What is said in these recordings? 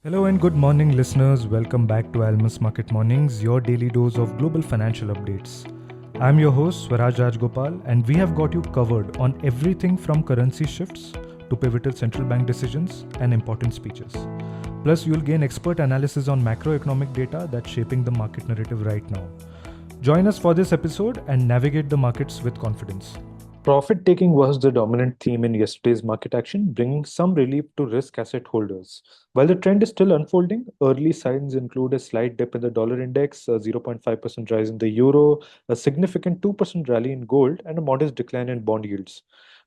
Hello and good morning, listeners. Welcome back to Almus Market Mornings, your daily dose of global financial updates. I'm your host, Swaraj Rajagopal, and we have got you covered on everything from currency shifts to pivotal central bank decisions and important speeches. Plus, you'll gain expert analysis on macroeconomic data that's shaping the market narrative right now. Join us for this episode and navigate the markets with confidence. Profit taking was the dominant theme in yesterday's market action, bringing some relief to risk asset holders. While the trend is still unfolding, early signs include a slight dip in the dollar index, a 0.5% rise in the euro, a significant 2% rally in gold, and a modest decline in bond yields.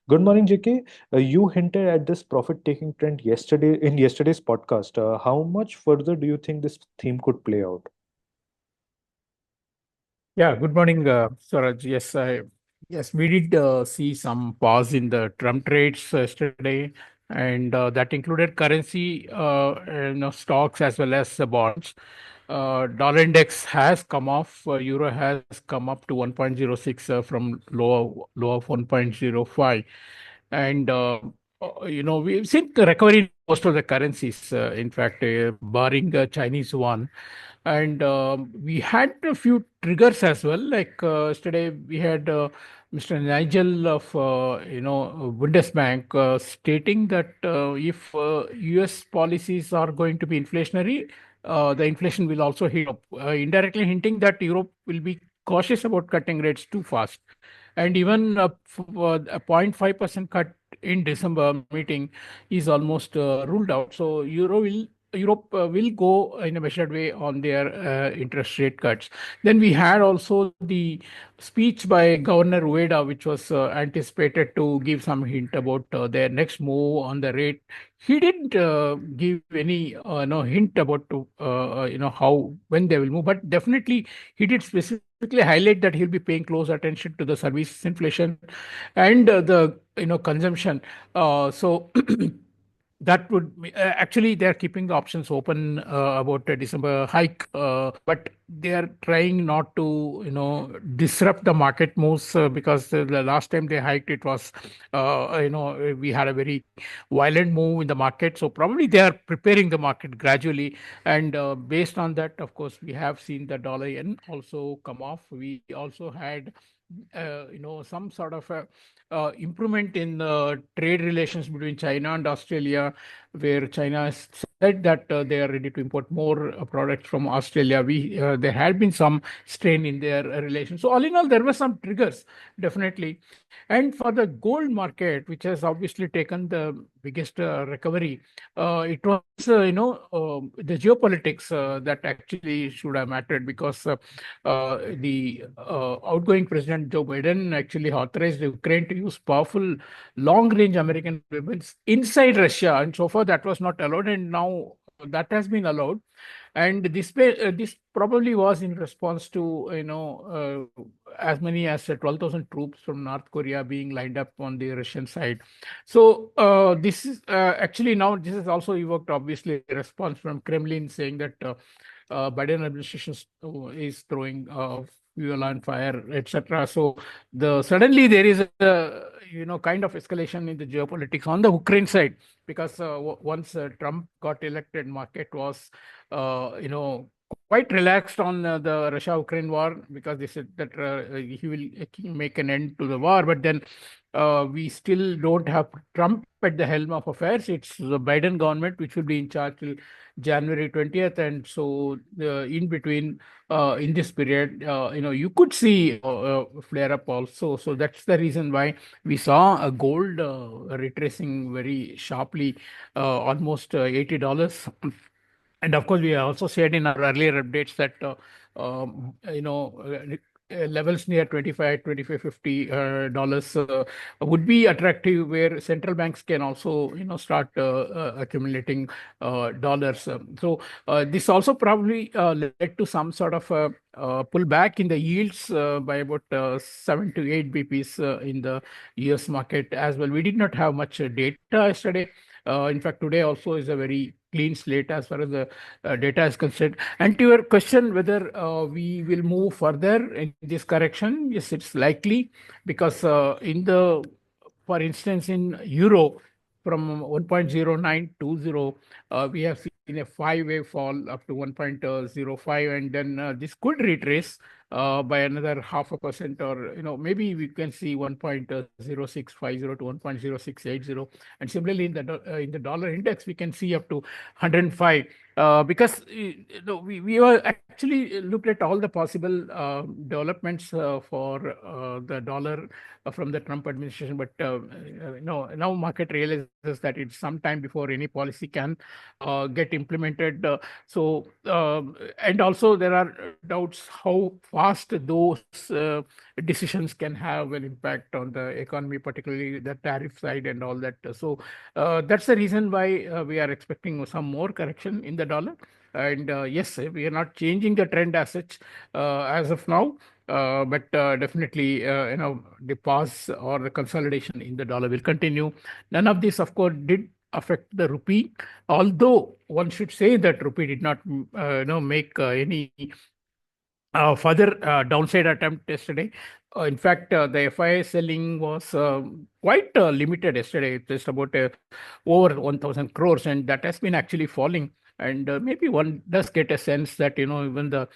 Good morning, JK. You hinted at this profit taking trend yesterday in yesterday's podcast. How much further do you think this theme could play out? Yeah, good morning, Swaraj. Yes, we did see some pause in the Trump trades yesterday, and that included currency, stocks as well as bonds. Dollar index has come off. Euro has come up to 1.06 from low of 1.05, and we've seen the recovery in most of the currencies. In fact, barring Chinese yuan. And we had a few triggers as well. Like yesterday, we had Mr. Nigel of Bundesbank stating that if U.S. policies are going to be inflationary, the inflation will also hit up, indirectly hinting that Europe will be cautious about cutting rates too fast. And even a 0.5% cut in December meeting is almost ruled out. So Europe will go in a measured way on their interest rate cuts. Then we had also the speech by Governor Ueda, which was anticipated to give some hint about their next move on the rate. He didn't give any no hint about how when they will move, but definitely he did specifically highlight that he'll be paying close attention to the service inflation and the consumption. So that would be, actually they're keeping the options open about a December hike, but they are trying not to disrupt the market moves because the last time they hiked it was we had a very violent move in the market. So probably they are preparing the market gradually, and based on that, of course, we have seen the dollar yen also come off. We also had some sort of a improvement in trade relations between China and Australia, where China has said that they are ready to import more products from Australia. We There had been some strain in their relations. So all in all, there were some triggers, definitely. And for the gold market, which has obviously taken the biggest recovery, it was the geopolitics that actually should have mattered, because the outgoing President Joe Biden actually authorized Ukraine to use powerful long-range American weapons inside Russia, and so far that was not allowed, and now that has been allowed. And this probably was in response to as many as 12,000 troops from North Korea being lined up on the Russian side. So this is actually now this has also evoked obviously a response from Kremlin saying that Biden administration is throwing fuel on fire, etc. So suddenly there is a kind of escalation in the geopolitics on the Ukraine side, because once Trump got elected, market was quite relaxed on the Russia-Ukraine war, because they said that he will make an end to the war. But then we still don't have Trump at the helm of affairs. It's the Biden government which will be in charge till January 20th. And so in between, in this period, you could see flare up also. So that's the reason why we saw a gold retracing very sharply, almost $80. And of course, we also said in our earlier updates that levels near 25, 25, $50 would be attractive, where central banks can also start accumulating dollars. So this also probably led to some sort of pullback in the yields by about 7 to 8 bps in the US market as well. We did not have much data yesterday. In fact, today also is a very clean slate as far as the data is concerned. And to your question, whether we will move further in this correction, yes, it's likely, because for instance, in euro, from 1.0920, We have seen a five-way fall up to 1.05, and then this could retrace by another 0.5%, or maybe we can see 1.0650 to 1.0680, and similarly in the dollar index we can see up to 105, because we were actually looked at all the possible developments for the dollar from the Trump administration, but now market realizes that it's some time before any policy can get implemented. And also there are doubts how fast those decisions can have an impact on the economy, particularly the tariff side and all that. So that's the reason why we are expecting some more correction in the dollar. And yes, we are not changing the trend as such as of now. But definitely, the pause or the consolidation in the dollar will continue. None of this, of course, did affect the rupee, although one should say that rupee did not, make any further downside attempt yesterday. In fact, the FII selling was quite limited yesterday, just about over 1,000 crores, and that has been actually falling. And maybe one does get a sense that even the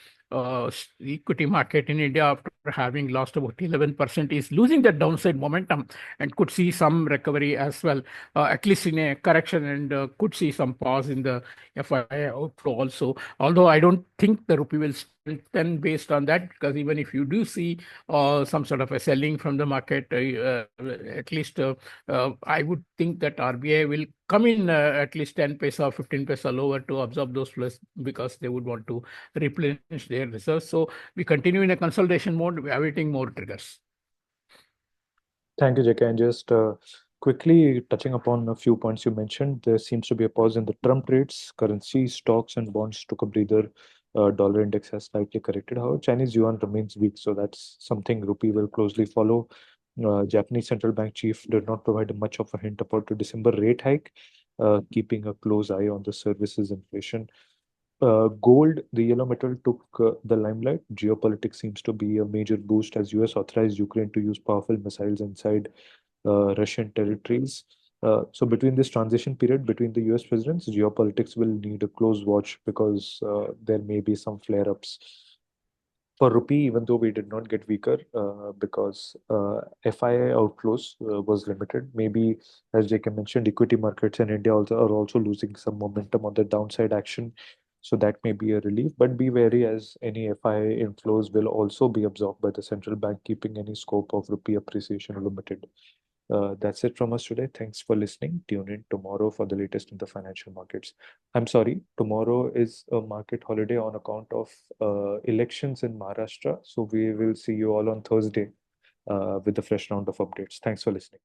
equity market in India, after having lost about 11%, is losing that downside momentum and could see some recovery as well, at least in a correction, and could see some pause in the FII outflow also. Although I don't think the rupee will strengthen based on that, because even if you do see some sort of a selling from the market, at least I would think that RBI will come in at least 10 paisa or 15 paisa lower to absorb those flows, because they would want to replenish their reserves. So we continue in a consolidation mode, awaiting more triggers. Thank you, JK. And just quickly touching upon a few points you mentioned, there seems to be a pause in the Trump rates, currency, stocks, and bonds took a breather. Dollar index has slightly corrected. However, Chinese yuan remains weak, so that's something rupee will closely follow. Japanese central bank chief did not provide much of a hint about the December rate hike, keeping a close eye on the services inflation. Gold, the yellow metal, took the limelight. Geopolitics seems to be a major boost as US authorized Ukraine to use powerful missiles inside Russian territories. So between this transition period between the US presidents, geopolitics will need a close watch, because there may be some flare-ups. For rupee, even though we did not get weaker, because FII outflows was limited. Maybe, as JK mentioned, equity markets in India also are also losing some momentum on the downside action. So that may be a relief, but be wary, as any FII inflows will also be absorbed by the central bank, keeping any scope of rupee appreciation limited. That's it from us today. Thanks for listening. Tune in tomorrow for the latest in the financial markets. I'm sorry, tomorrow is a market holiday on account of elections in Maharashtra. So we will see you all on Thursday with a fresh round of updates. Thanks for listening.